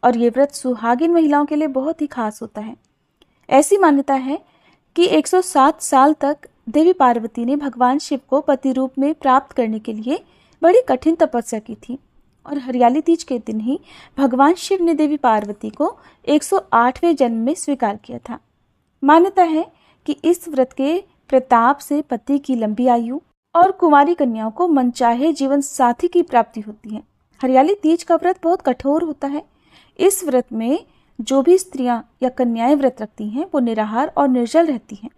और ये व्रत सुहागिन महिलाओं के लिए बहुत ही खास होता है। ऐसी मान्यता है कि 107 साल तक देवी पार्वती ने भगवान शिव को पति रूप में प्राप्त करने के लिए बड़ी कठिन तपस्या की थी और हरियाली तीज के दिन ही भगवान शिव ने देवी पार्वती को 108वें जन्म में स्वीकार किया था। मान्यता है कि इस व्रत के प्रताप से पति की लंबी आयु और कुंवारी कन्याओं को मनचाहे जीवन साथी की प्राप्ति होती है। हरियाली तीज का व्रत बहुत कठोर होता है। इस व्रत में जो भी स्त्रियां या कन्याएं व्रत रखती हैं वो निराहार और निर्जल रहती हैं।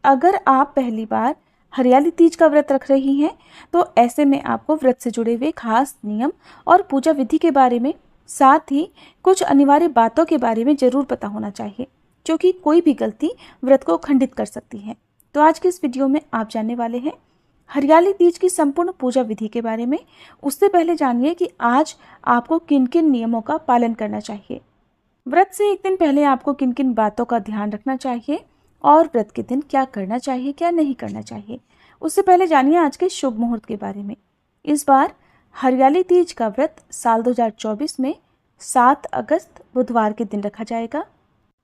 अगर आप पहली बार हरियाली तीज का व्रत रख रही हैं तो ऐसे में आपको व्रत से जुड़े हुए खास नियम और पूजा विधि के बारे में, साथ ही कुछ अनिवार्य बातों के बारे में जरूर पता होना चाहिए, क्योंकि कोई भी गलती व्रत को खंडित कर सकती है। तो आज के इस वीडियो में आप जानने वाले हैं हरियाली तीज की संपूर्ण पूजा विधि के बारे में। उससे पहले जानिए कि आज आपको किन किन नियमों का पालन करना चाहिए। व्रत से एक दिन पहले आपको किन किन बातों का ध्यान रखना चाहिए और व्रत के दिन क्या करना चाहिए, क्या नहीं करना चाहिए। उससे पहले जानिए आज के शुभ मुहूर्त के बारे में। इस बार हरियाली तीज का व्रत साल 2024 में 7 अगस्त बुधवार के दिन रखा जाएगा।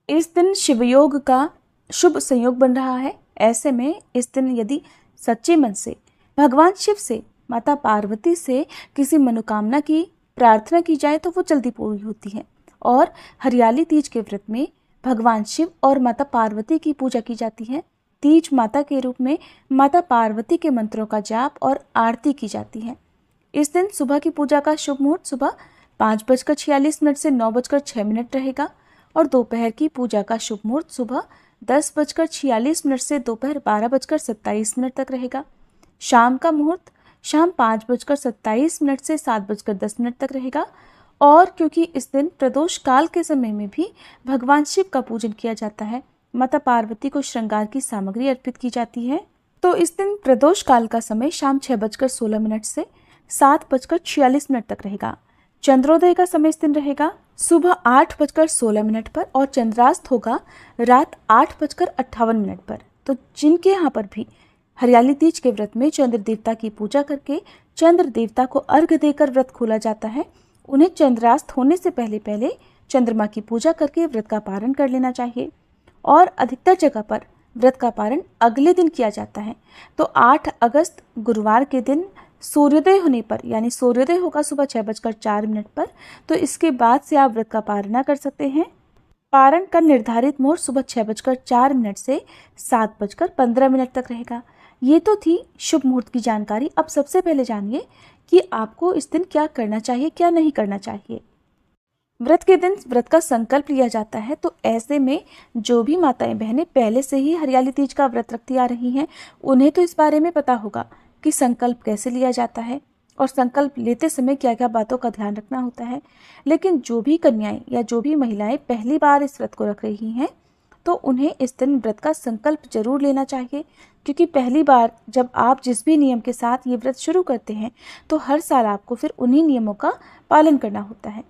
इस दिन शिवयोग का शुभ संयोग बन रहा है। ऐसे में इस दिन यदि सच्चे मन से भगवान शिव से, माता पार्वती से किसी मनोकामना की प्रार्थना की जाए तो वो जल्दी पूरी होती है। और हरियाली तीज के व्रत में भगवान शिव और माता पार्वती की पूजा की जाती है। तीज माता के रूप में माता पार्वती के मंत्रों का जाप और आरती की जाती है। इस दिन सुबह की पूजा का शुभ मुहूर्त सुबह 5:46 से 9:06 रहेगा और दोपहर की पूजा का शुभ मुहूर्त सुबह 10:46 से दोपहर 12:27 तक रहेगा। शाम का मुहूर्त शाम 5:27 से 7:10 तक रहेगा। और क्योंकि इस दिन प्रदोष काल के समय में भी भगवान शिव का पूजन किया जाता है, माता पार्वती को श्रृंगार की सामग्री अर्पित की जाती है, तो इस दिन प्रदोष काल का समय शाम 6:16 से 7:46 तक रहेगा। चंद्रोदय का समय इस दिन रहेगा सुबह 8:16 पर और चंद्रास्त होगा रात 8:58 पर। तो जिनके यहाँ पर भी हरियाली तीज के व्रत में चंद्र देवता की पूजा करके चंद्र देवता को अर्घ्य देकर व्रत खोला जाता है, उन्हें चंद्रास्त होने से पहले पहले चंद्रमा की पूजा करके व्रत का पारण कर लेना चाहिए। और अधिकतर जगह पर व्रत का पारण अगले दिन किया जाता है। तो 8 अगस्त गुरुवार के दिन सूर्योदय होने पर, यानी सूर्योदय होगा सुबह 6:04 पर, तो इसके बाद से आप व्रत का पारण कर सकते हैं। पारण का निर्धारित मुहूर्त सुबह 6:04 से 7:15 तक रहेगा। ये तो थी शुभ मुहूर्त की जानकारी। अब सबसे पहले जानिए कि आपको इस दिन क्या करना चाहिए, क्या नहीं करना चाहिए। व्रत के दिन व्रत का संकल्प लिया जाता है, तो ऐसे में जो भी माताएं बहनें पहले से ही हरियाली तीज का व्रत रखती आ रही हैं, उन्हें तो इस बारे में पता होगा कि संकल्प कैसे लिया जाता है और संकल्प लेते समय क्या क्या बातों का ध्यान रखना होता है। लेकिन जो भी कन्याएं या जो भी महिलाएं पहली बार इस व्रत को रख रही हैं, तो उन्हें इस दिन व्रत का संकल्प जरूर लेना चाहिए, क्योंकि पहली बार जब आप जिस भी नियम के साथ ये व्रत शुरू करते हैं तो हर साल आपको फिर उन्हीं नियमों का पालन करना होता है।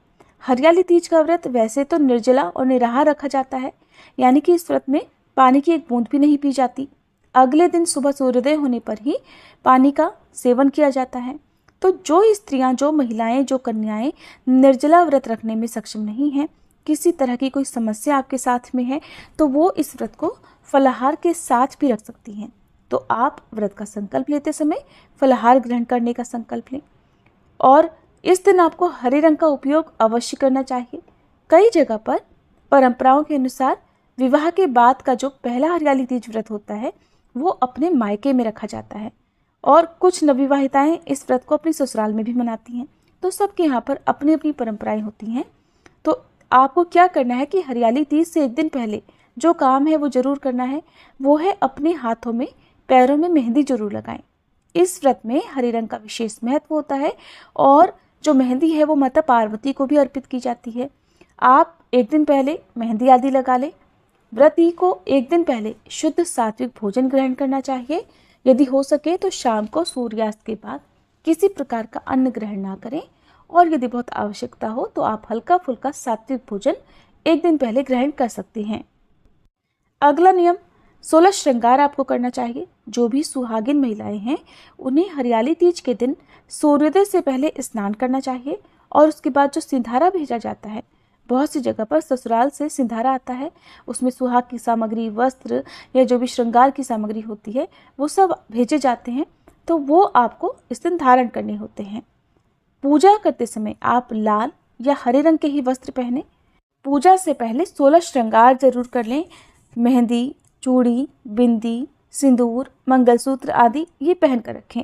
हरियाली तीज का व्रत वैसे तो निर्जला और निराहार रखा जाता है, यानी कि इस व्रत में पानी की एक बूंद भी नहीं पी जाती। अगले दिन सुबह सूर्योदय होने पर ही पानी का सेवन किया जाता है। तो जो स्त्रियां, जो महिलाएं, जो कन्याएं निर्जला व्रत रखने में सक्षम नहीं हैं, किसी तरह की कोई समस्या आपके साथ में है, तो वो इस व्रत को फलाहार के साथ भी रख सकती हैं। तो आप व्रत का संकल्प लेते समय फलाहार ग्रहण करने का संकल्प लें। और इस दिन आपको हरे रंग का उपयोग अवश्य करना चाहिए। कई जगह पर परंपराओं के अनुसार विवाह के बाद का जो पहला हरियाली तीज व्रत होता है वो अपने मायके में रखा जाता है और कुछ नवविवाहिताएं इस व्रत को अपने ससुराल में भी मनाती हैं। तो सबके यहाँ पर अपनी अपनी परंपराएं होती हैं। तो आपको क्या करना है कि हरियाली तीज से एक दिन पहले जो काम है वो जरूर करना है, वो है अपने हाथों में, पैरों में मेहंदी जरूर लगाएं। इस व्रत में हरे रंग का विशेष महत्व होता है और जो मेहंदी है वो माता पार्वती को भी अर्पित की जाती है। आप एक दिन पहले मेहंदी आदि लगा लें। व्रती को एक दिन पहले शुद्ध सात्विक भोजन ग्रहण करना चाहिए। यदि हो सके तो शाम को सूर्यास्त के बाद किसी प्रकार का अन्न ग्रहण ना करें और यदि बहुत आवश्यकता हो तो आप हल्का फुल्का सात्विक भोजन एक दिन पहले ग्रहण कर सकते हैं। अगला नियम 16 श्रृंगार आपको करना चाहिए। जो भी सुहागिन महिलाएं हैं उन्हें हरियाली तीज के दिन सूर्योदय से पहले स्नान करना चाहिए और उसके बाद जो सिंधारा भेजा जाता है बहुत सी जगह पर ससुराल से सिंधारा आता है, उसमें सुहाग की सामग्री, वस्त्र या जो भी श्रृंगार की सामग्री होती है वो सब भेजे जाते हैं, तो वो आपको इस दिन धारण करने होते हैं। पूजा करते समय आप लाल या हरे रंग के ही वस्त्र पहने। पूजा से पहले 16 श्रृंगार जरूर कर लें। मेहंदी, चूड़ी, बिंदी, सिंदूर, मंगलसूत्र आदि ये पहन कर रखें।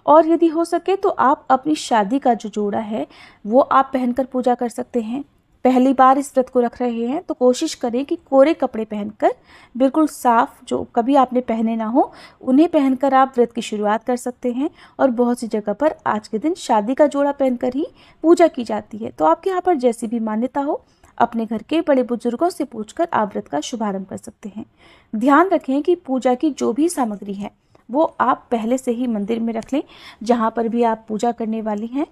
और यदि हो सके तो आप अपनी शादी का जो जोड़ा है वो आप पहनकर पूजा कर सकते हैं। पहली बार इस व्रत को रख रहे हैं तो कोशिश करें कि कोरे कपड़े पहनकर, बिल्कुल साफ, जो कभी आपने पहने ना हो, उन्हें पहनकर आप व्रत की शुरुआत कर सकते हैं। और बहुत सी जगह पर आज के दिन शादी का जोड़ा पहनकर ही पूजा की जाती है। तो आपके यहाँ पर जैसी भी मान्यता हो, अपने घर के बड़े बुजुर्गों से पूछकर आप व्रत का शुभारंभ कर सकते हैं। ध्यान रखें कि पूजा की जो भी सामग्री है वो आप पहले से ही मंदिर में रख लें जहाँ पर भी आप पूजा करने वाली हैं,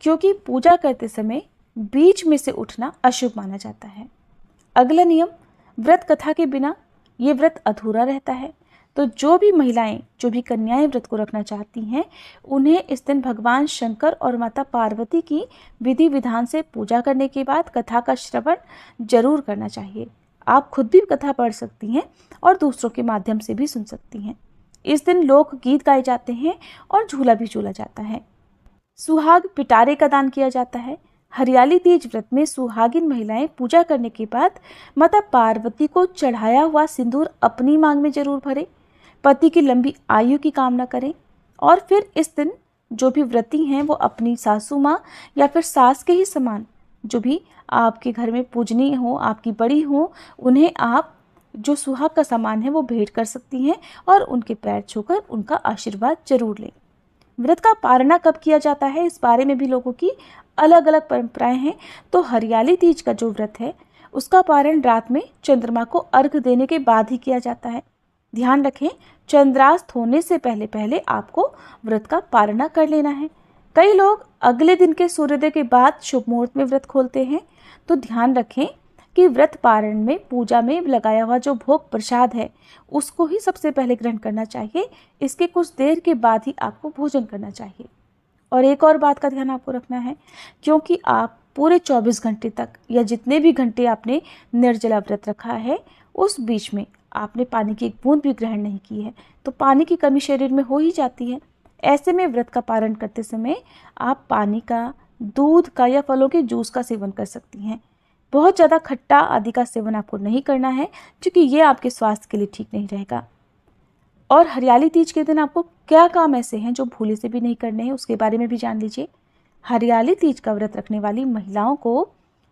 क्योंकि पूजा करते समय बीच में से उठना अशुभ माना जाता है। अगला नियम, व्रत कथा के बिना ये व्रत अधूरा रहता है। तो जो भी महिलाएं, जो भी कन्याएं व्रत को रखना चाहती हैं, उन्हें इस दिन भगवान शंकर और माता पार्वती की विधि विधान से पूजा करने के बाद कथा का श्रवण जरूर करना चाहिए। आप खुद भी कथा पढ़ सकती हैं और दूसरों के माध्यम से भी सुन सकती हैं। इस दिन लोक गीत गाए जाते हैं और झूला भी झूला जाता है। सुहाग पिटारे का दान किया जाता है। हरियाली तीज व्रत में सुहागिन महिलाएं पूजा करने के बाद माता पार्वती को चढ़ाया हुआ सिंदूर अपनी मांग में जरूर भरें, पति की लंबी आयु की कामना करें। और फिर इस दिन जो भी व्रती हैं वो अपनी सासू माँ या फिर सास के ही समान, जो भी आपके घर में पूजनीय हो, आपकी बड़ी हो, उन्हें आप जो सुहाग का सामान है वो भेंट कर सकती हैं और उनके पैर छूकर उनका आशीर्वाद जरूर लें। व्रत का पारणा कब किया जाता है, इस बारे में भी लोगों की अलग अलग परंपराएं हैं। तो हरियाली तीज का जो व्रत है उसका पारण रात में चंद्रमा को अर्घ देने के बाद ही किया जाता है। ध्यान रखें, चंद्रास्त होने से पहले पहले आपको व्रत का पारणा कर लेना है। कई लोग अगले दिन के सूर्योदय के बाद शुभ मुहूर्त में व्रत खोलते हैं। तो ध्यान रखें कि व्रत पारण में पूजा में लगाया हुआ जो भोग प्रसाद है उसको ही सबसे पहले ग्रहण करना चाहिए। इसके कुछ देर के बाद ही आपको भोजन करना चाहिए। और एक और बात का ध्यान आपको रखना है, क्योंकि आप पूरे 24 घंटे तक या जितने भी घंटे आपने निर्जला व्रत रखा है उस बीच में आपने पानी की एक बूंद भी ग्रहण नहीं की है, तो पानी की कमी शरीर में हो ही जाती है। ऐसे में व्रत का पारण करते समय आप पानी का, दूध का या फलों के जूस का सेवन कर सकती हैं। बहुत ज़्यादा खट्टा आदि का सेवन आपको नहीं करना है, क्योंकि ये आपके स्वास्थ्य के लिए ठीक नहीं रहेगा। और हरियाली तीज के दिन आपको क्या काम ऐसे हैं जो भूले से भी नहीं करने हैं, उसके बारे में भी जान लीजिए। हरियाली तीज का व्रत रखने वाली महिलाओं को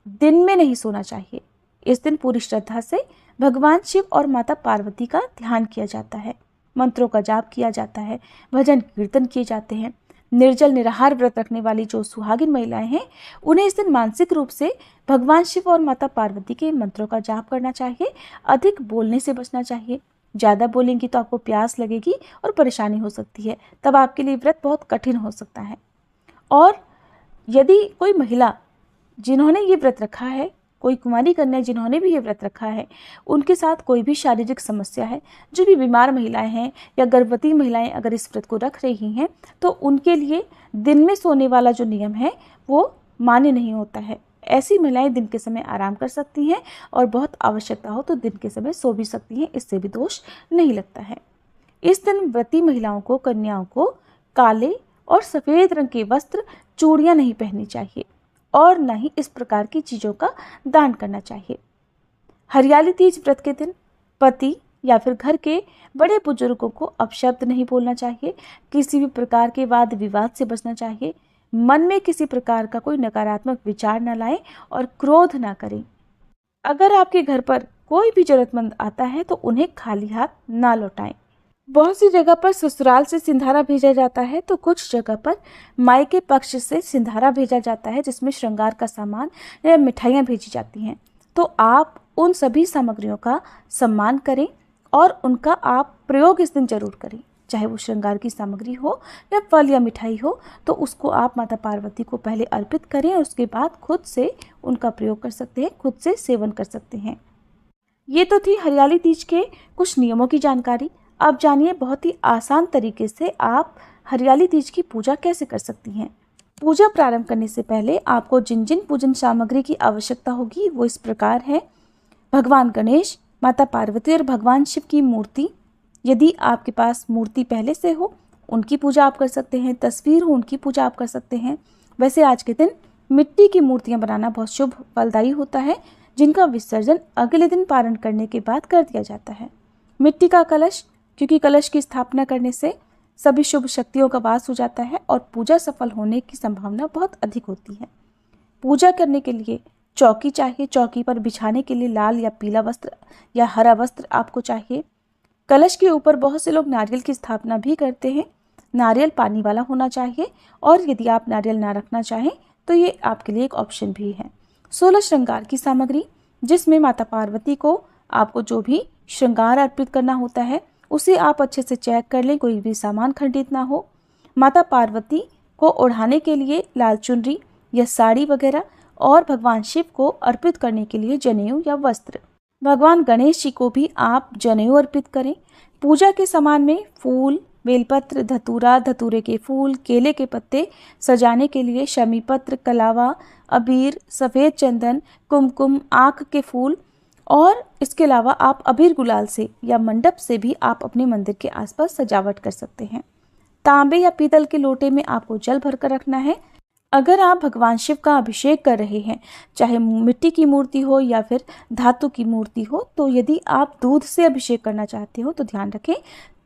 दिन में नहीं सोना चाहिए। इस दिन पूरी श्रद्धा से भगवान शिव और माता पार्वती का ध्यान किया जाता है, मंत्रों का जाप किया जाता है, भजन कीर्तन किए जाते हैं। निर्जल निराहार व्रत रखने वाली जो सुहागिन महिलाएं हैं उन्हें इस दिन मानसिक रूप से भगवान शिव और माता पार्वती के मंत्रों का जाप करना चाहिए। अधिक बोलने से बचना चाहिए। ज़्यादा बोलेंगी तो आपको प्यास लगेगी और परेशानी हो सकती है, तब आपके लिए व्रत बहुत कठिन हो सकता है। और यदि कोई महिला जिन्होंने ये व्रत रखा है, कोई कुमारी कन्या जिन्होंने भी ये व्रत रखा है, उनके साथ कोई भी शारीरिक समस्या है, जो भी बीमार महिलाएं हैं या गर्भवती महिलाएं अगर इस व्रत को रख रही हैं, तो उनके लिए दिन में सोने वाला जो नियम है वो मान्य नहीं होता है। ऐसी महिलाएं दिन के समय आराम कर सकती हैं और बहुत आवश्यकता हो तो दिन के समय सो भी सकती हैं, इससे भी दोष नहीं लगता है। इस दिन व्रती महिलाओं को, कन्याओं को काले और सफ़ेद रंग के वस्त्र, चूड़ियाँ नहीं पहननी चाहिए और न ही इस प्रकार की चीज़ों का दान करना चाहिए। हरियाली तीज व्रत के दिन पति या फिर घर के बड़े बुजुर्गों को अपशब्द नहीं बोलना चाहिए। किसी भी प्रकार के वाद विवाद से बचना चाहिए। मन में किसी प्रकार का कोई नकारात्मक विचार न लाएं और क्रोध ना करें। अगर आपके घर पर कोई भी जरूरतमंद आता है तो उन्हें खाली हाथ ना लौटाएं। बहुत सी जगह पर ससुराल से सिंधारा भेजा जाता है, तो कुछ जगह पर मायके पक्ष से सिंधारा भेजा जाता है जिसमें श्रृंगार का सामान या मिठाइयाँ भेजी जाती हैं। तो आप उन सभी सामग्रियों का सम्मान करें और उनका आप प्रयोग इस दिन जरूर करें। चाहे वो श्रृंगार की सामग्री हो या फल या मिठाई हो, तो उसको आप माता पार्वती को पहले अर्पित करें और उसके बाद खुद से उनका प्रयोग कर सकते हैं, खुद से सेवन कर सकते हैं। ये तो थी हरियाली तीज के कुछ नियमों की जानकारी। अब जानिए बहुत ही आसान तरीके से आप हरियाली तीज की पूजा कैसे कर सकती हैं। पूजा प्रारंभ करने से पहले आपको जिन जिन पूजन सामग्री की आवश्यकता होगी वो इस प्रकार है। भगवान गणेश, माता पार्वती और भगवान शिव की मूर्ति, यदि आपके पास मूर्ति पहले से हो उनकी पूजा आप कर सकते हैं, तस्वीर हो उनकी पूजा आप कर सकते हैं। वैसे आज के दिन मिट्टी की मूर्तियां बनाना बहुत शुभ फलदायी होता है, जिनका विसर्जन अगले दिन पारण करने के बाद कर दिया जाता है। मिट्टी का कलश, क्योंकि कलश की स्थापना करने से सभी शुभ शक्तियों का वास हो जाता है और पूजा सफल होने की संभावना बहुत अधिक होती है। पूजा करने के लिए चौकी चाहिए। चौकी पर बिछाने के लिए लाल या पीला वस्त्र या हरा वस्त्र आपको चाहिए। कलश के ऊपर बहुत से लोग नारियल की स्थापना भी करते हैं। नारियल पानी वाला होना चाहिए और यदि आप नारियल ना रखना चाहें तो ये आपके लिए एक ऑप्शन भी है। 16 श्रृंगार की सामग्री, जिसमें माता पार्वती को आपको जो भी श्रृंगार अर्पित करना होता है उसे आप अच्छे से चेक कर लें, कोई भी सामान खंडित ना हो। माता पार्वती को ओढ़ाने के लिए लाल चुनरी या साड़ी वगैरह, और भगवान शिव को अर्पित करने के लिए जनेऊ या वस्त्र। भगवान गणेश जी को भी आप जनेऊ अर्पित करें। पूजा के सामान में फूल, बेलपत्र, धतूरा, धतूरे के फूल, केले के पत्ते, सजाने के लिए शमी पत्र, कलावा, अबीर, सफ़ेद चंदन, कुमकुम, आँख के फूल, और इसके अलावा आप अबीर गुलाल से या मंडप से भी आप अपने मंदिर के आसपास सजावट कर सकते हैं। तांबे या पीतल के लोटे में आपको जल भरकर रखना है। अगर आप भगवान शिव का अभिषेक कर रहे हैं, चाहे मिट्टी की मूर्ति हो या फिर धातु की मूर्ति हो, तो यदि आप दूध से अभिषेक करना चाहते हो तो ध्यान रखें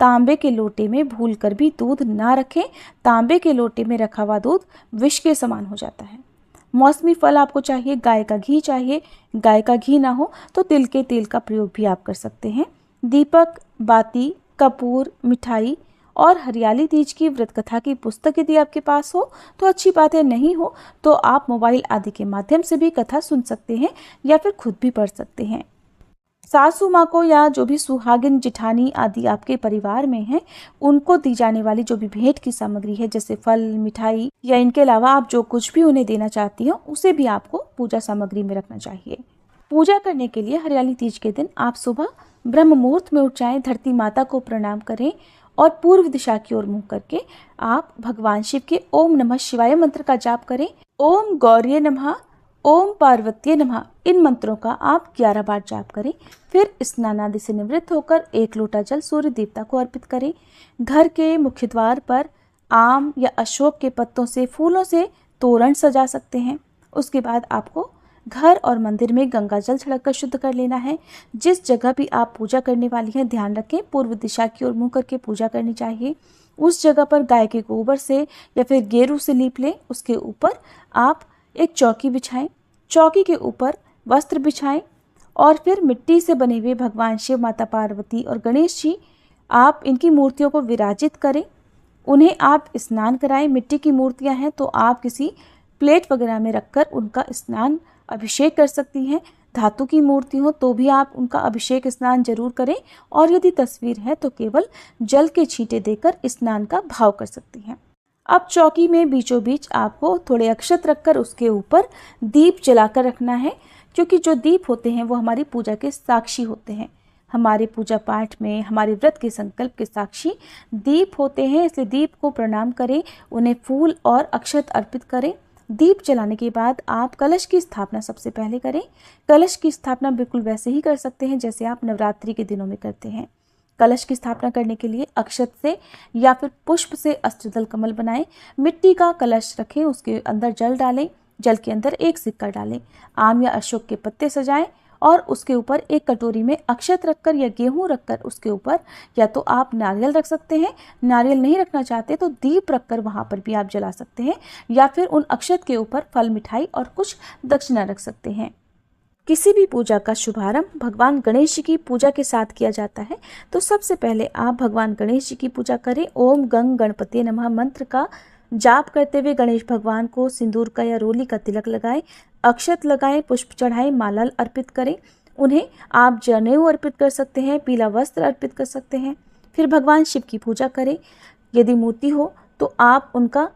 तांबे के लोटे में भूलकर भी दूध ना रखें। तांबे के लोटे में रखा हुआ दूध विष के समान हो जाता है। मौसमी फल आपको चाहिए। गाय का घी चाहिए। गाय का घी ना हो तो तिल के तेल का प्रयोग भी आप कर सकते हैं। दीपक, बाती, कपूर, मिठाई और हरियाली तीज की व्रत कथा की पुस्तक यदि आपके पास हो तो अच्छी बात है, नहीं हो तो आप मोबाइल आदि के माध्यम से भी कथा सुन सकते हैं या फिर खुद भी पढ़ सकते हैं। सासू माँ को या जो भी सुहागिन, जिठानी आदि आपके परिवार में हैं, उनको दी जाने वाली जो भी भेंट की सामग्री है, जैसे फल, मिठाई या इनके अलावा आप जो कुछ भी उन्हें देना चाहती हो उसे भी आपको पूजा सामग्री में रखना चाहिए। पूजा करने के लिए हरियाली तीज के दिन आप सुबह ब्रह्म मुहूर्त में उठ जाएं, धरती माता को प्रणाम करें और पूर्व दिशा की ओर मुंह करके आप भगवान शिव के ओम नमः शिवाय मंत्र का जाप करें। ओम गौर्ये नमः, ओम पार्वतीये नमः, इन मंत्रों का आप 11 बार जाप करें। फिर स्नान आदि से निवृत्त होकर 1 लोटा जल सूर्य देवता को अर्पित करें। घर के मुख्य द्वार पर आम या अशोक के पत्तों से, फूलों से तोरण सजा सकते हैं। उसके बाद आपको घर और मंदिर में गंगा जल छिड़क कर शुद्ध कर लेना है। जिस जगह भी आप पूजा करने वाली हैं, ध्यान रखें पूर्व दिशा की ओर मुँह करके पूजा करनी चाहिए। उस जगह पर गाय के गोबर से या फिर गेरू से लीप लें। उसके ऊपर आप एक चौकी बिछाएं। चौकी के ऊपर वस्त्र बिछाएं और फिर मिट्टी से बने हुए भगवान शिव, माता पार्वती और गणेश जी, आप इनकी मूर्तियों को विराजित करें। उन्हें आप स्नान कराएं। मिट्टी की मूर्तियां हैं तो आप किसी प्लेट वगैरह में रखकर उनका स्नान, अभिषेक कर सकती हैं। धातु की मूर्ति हो तो भी आप उनका अभिषेक, स्नान जरूर करें, और यदि तस्वीर है तो केवल जल के छींटे देकर स्नान का भाव कर सकती हैं। अब चौकी में बीचों बीच आपको थोड़े अक्षत रखकर उसके ऊपर दीप जलाकर रखना है, क्योंकि जो दीप होते हैं वो हमारी पूजा के साक्षी होते हैं। हमारे पूजा पाठ में हमारे व्रत के संकल्प के साक्षी दीप होते हैं, इसलिए दीप को प्रणाम करें, उन्हें फूल और अक्षत अर्पित करें। दीप जलाने के बाद आप कलश की स्थापना सबसे पहले करें। कलश की स्थापना बिल्कुल वैसे ही कर सकते हैं जैसे आप नवरात्रि के दिनों में करते हैं। कलश की स्थापना करने के लिए अक्षत से या फिर पुष्प से अष्टदल कमल बनाएं। मिट्टी का कलश रखें, उसके अंदर जल डालें, जल के अंदर एक सिक्का डालें, आम या अशोक के पत्ते सजाएं और उसके ऊपर एक कटोरी में अक्षत रखकर या गेहूं रखकर उसके ऊपर या तो आप नारियल रख सकते हैं, नारियल नहीं रखना चाहते तो दीप रखकर वहां पर भी आप जला सकते हैं, या फिर उन अक्षत के ऊपर फल, मिठाई और कुछ दक्षिणा रख सकते हैं। किसी भी पूजा का शुभारंभ भगवान गणेश जी की पूजा के साथ किया जाता है, तो सबसे पहले आप भगवान गणेश जी की पूजा करें। ओम गंग गणपति नमः मंत्र का जाप करते हुए गणेश भगवान को सिंदूर का या रोली का तिलक लगाएं, अक्षत लगाएं, पुष्प चढ़ाएं, माला अर्पित करें। उन्हें आप जनेऊ अर्पित कर सकते हैं, पीला वस्त्र अर्पित कर सकते हैं। फिर भगवान शिव की पूजा करें। यदि मूर्ति हो तो आप उनका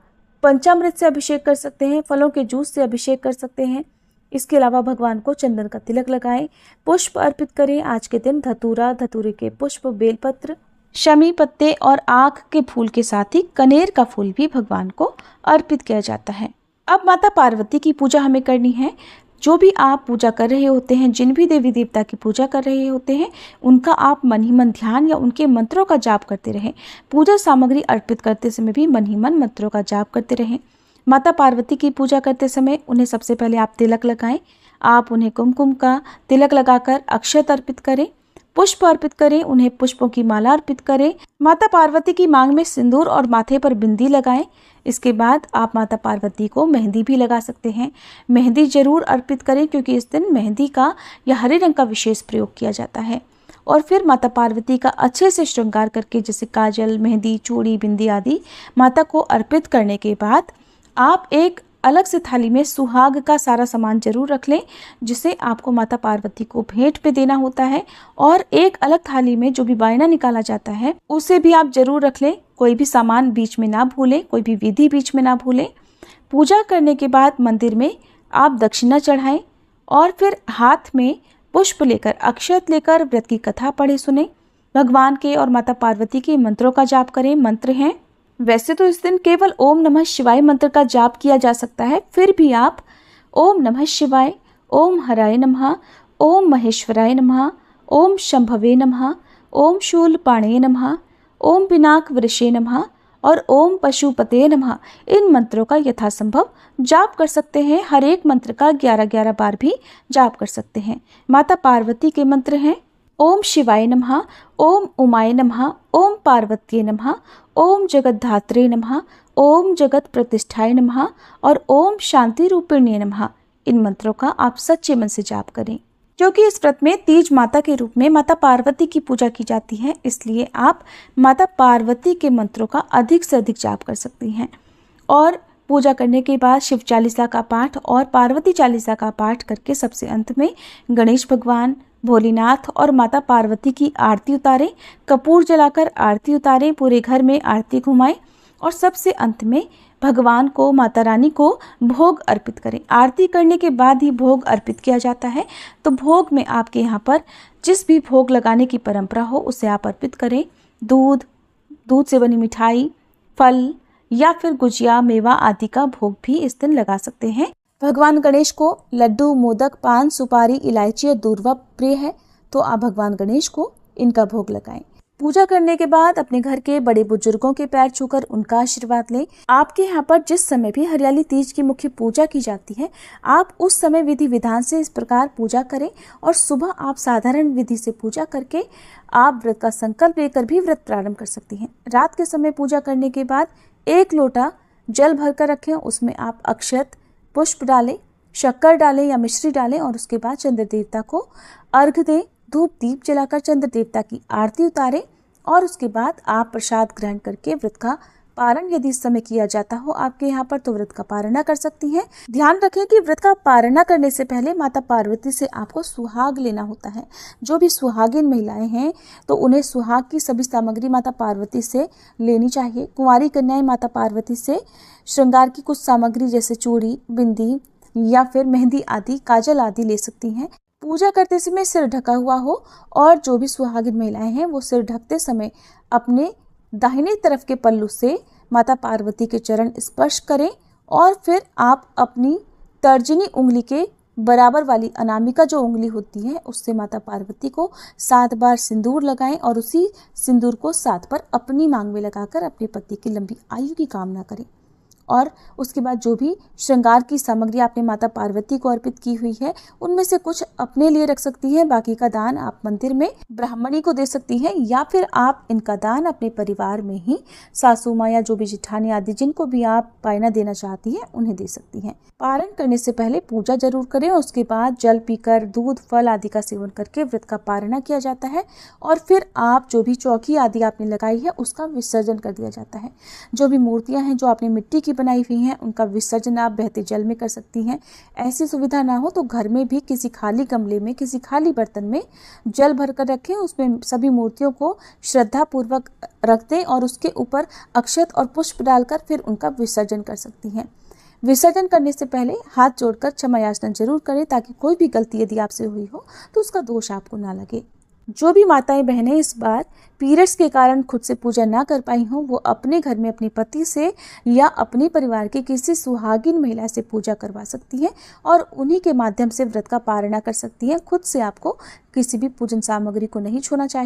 पंचामृत से अभिषेक कर सकते हैं, फलों के जूस से अभिषेक कर सकते हैं। इसके अलावा भगवान को चंदन का तिलक लगाएं, पुष्प अर्पित करें। आज के दिन धतूरा, धतूरे के पुष्प, बेलपत्र, शमी पत्ते और आँख के फूल के साथ ही कनेर का फूल भी भगवान को अर्पित किया जाता है। अब माता पार्वती की पूजा हमें करनी है। जो भी आप पूजा कर रहे होते हैं, जिन भी देवी देवता की पूजा कर रहे होते हैं, उनका आप मन ही मन ध्यान या उनके मंत्रों का जाप करते रहें। पूजा सामग्री अर्पित करते समय भी मन ही मन मंत्रों का जाप करते रहें। माता पार्वती की पूजा करते समय उन्हें सबसे पहले आप तिलक लगाएं। आप उन्हें कुमकुम का तिलक लगाकर अक्षत अर्पित करें, पुष्प अर्पित करें, उन्हें पुष्पों की माला अर्पित करें। माता पार्वती की मांग में सिंदूर और माथे पर बिंदी लगाएं। इसके बाद आप माता पार्वती को मेहंदी भी लगा सकते हैं। मेहंदी जरूर अर्पित करें क्योंकि इस दिन मेहंदी का या हरे रंग का विशेष प्रयोग किया जाता है। और फिर माता पार्वती का अच्छे से श्रृंगार करके, जैसे काजल, मेहंदी, चूड़ी, बिंदी आदि माता को अर्पित करने के बाद आप एक अलग से थाली में सुहाग का सारा सामान जरूर रख लें, जिसे आपको माता पार्वती को भेंट पे देना होता है। और एक अलग थाली में जो भी वायना निकाला जाता है उसे भी आप जरूर रख लें। कोई भी सामान बीच में ना भूलें, कोई भी विधि बीच में ना भूलें। पूजा करने के बाद मंदिर में आप दक्षिणा चढ़ाएं और फिर हाथ में पुष्प लेकर, अक्षत लेकर व्रत की कथा पढ़े सुने। भगवान के और माता पार्वती के मंत्रों का जाप करें। मंत्र हैं, वैसे तो इस दिन केवल ओम नमः शिवाय मंत्र का जाप किया जा सकता है, फिर भी आप ओम नमः शिवाय, ओम हराय नमः, ओम महेश्वराय नमः, ओम शंभवे नमः, ओम शूलपाणे नमः, ओम पिनाक वृषे नमः और ओम पशुपते नमः, इन मंत्रों का यथासंभव जाप कर सकते हैं। हर एक मंत्र का 11-11 बार भी जाप कर सकते हैं। माता पार्वती के मंत्र हैं, ओम शिवाय नमः, ओम उमाय नमः, ओम पार्वत्ये नमः, ओम जगद्धात्रे नमः, ओम जगत प्रतिष्ठाय नमः और ओम शांति रूपिण्ये नमः। इन मंत्रों का आप सच्चे मन से जाप करें। क्योंकि इस व्रत में तीज माता के रूप में माता पार्वती की पूजा की जाती है, इसलिए आप माता पार्वती के मंत्रों का अधिक से अधिक जाप कर सकती हैं। और पूजा करने के बाद शिव चालीसा का पाठ और पार्वती चालीसा का पाठ करके सबसे अंत में गणेश भगवान, भोलेनाथ और माता पार्वती की आरती उतारें। कपूर जलाकर आरती उतारें, पूरे घर में आरती घुमाएं और सबसे अंत में भगवान को, माता रानी को भोग अर्पित करें। आरती करने के बाद ही भोग अर्पित किया जाता है। तो भोग में आपके यहाँ पर जिस भी भोग लगाने की परंपरा हो उसे आप अर्पित करें। दूध से बनी मिठाई, फल या फिर गुजिया, मेवा आदि का भोग भी इस दिन लगा सकते हैं। भगवान गणेश को लड्डू, मोदक, पान, सुपारी, इलायची और दूर्वा प्रिय है, तो आप भगवान गणेश को इनका भोग लगाएं। पूजा करने के बाद अपने घर के बड़े बुजुर्गों के पैर छूकर उनका आशीर्वाद लें। आपके यहाँ पर जिस समय भी हरियाली तीज की मुख्य पूजा की जाती है, आप उस समय विधि विधान से इस प्रकार पूजा करें और सुबह आप साधारण विधि से पूजा करके आप व्रत का संकल्प लेकर भी व्रत प्रारंभ कर सकती हैं। रात के समय पूजा करने के बाद 1 लोटा जल भरकर रखें, उसमें आप अक्षत, पुष्प डालें, शक्कर डालें या मिश्री डालें और उसके बाद चंद्र देवता को अर्घ दें। धूप दीप जलाकर चंद्र देवता की आरती उतारें और उसके बाद आप प्रसाद ग्रहण करके व्रत का पारण, यदि इस समय किया जाता हो आपके यहाँ पर, तो व्रत का पारणा कर सकती हैं। ध्यान रखें कि व्रत का पारणा करने से पहले माता पार्वती से आपको सुहाग लेना होता है। जो भी सुहागिन महिलाएं हैं तो उन्हें सुहाग की सभी सामग्री माता पार्वती से लेनी चाहिए। कुंवारी कन्याएं माता पार्वती से श्रृंगार की कुछ सामग्री जैसे चूड़ी, बिंदी या फिर मेहंदी आदि, काजल आदि ले सकती हैं। पूजा करते समय सिर ढका हुआ हो और जो भी सुहागिन महिलाएं हैं वो सिर ढकते समय अपने दाहिने तरफ के पल्लू से माता पार्वती के चरण स्पर्श करें और फिर आप अपनी तर्जनी उंगली के बराबर वाली अनामिका जो उंगली होती है उससे माता पार्वती को 7 बार सिंदूर लगाएं और उसी सिंदूर को 7 बार अपनी मांग में लगाकर अपने पति की लंबी आयु की कामना करें। और उसके बाद जो भी श्रृंगार की सामग्री आपने माता पार्वती को अर्पित की हुई है उनमें से कुछ अपने लिए रख सकती हैं, बाकी का दान आप मंदिर में ब्राह्मणी को दे सकती हैं या फिर आप इनका दान अपने परिवार में ही सासू माँ या जो भी जिठानी आदि जिनको भी आप पायना देना चाहती हैं उन्हें दे सकती हैं। पारण करने से पहले पूजा जरूर करें और उसके बाद जल पीकर, दूध, फल आदि का सेवन करके व्रत का पारणा किया जाता है और फिर आप जो भी चौकी आदि आपने लगाई है उसका विसर्जन कर दिया जाता है। जो भी मूर्तियां हैं जो आपने मिट्टी की बनाई हुई हैं उनका विसर्जन आप बहते जल में कर सकती हैं। ऐसी सुविधा ना हो तो घर में भी किसी खाली गमले में, किसी खाली बर्तन में जल भरकर रखें, उसमें सभी मूर्तियों को श्रद्धा पूर्वक रख दें और उसके ऊपर अक्षत और पुष्प डालकर फिर उनका विसर्जन कर सकती हैं। विसर्जन करने से पहले हाथ जोड़कर क्षमा याचना जरूर करें ताकि कोई भी गलती यदि आपसे हुई हो तो उसका दोष आपको ना लगे। जो भी माताएं बहनें इस बार पीरियड्स के कारण खुद से पूजा ना कर पाई हों, वो अपने घर में अपने पति से या अपने परिवार के किसी सुहागिन महिला से पूजा करवा सकती हैं और उन्हीं के माध्यम से व्रत का पारणा कर सकती हैं। खुद से आपको किसी भी पूजन सामग्री को नहीं छूना चाहिए।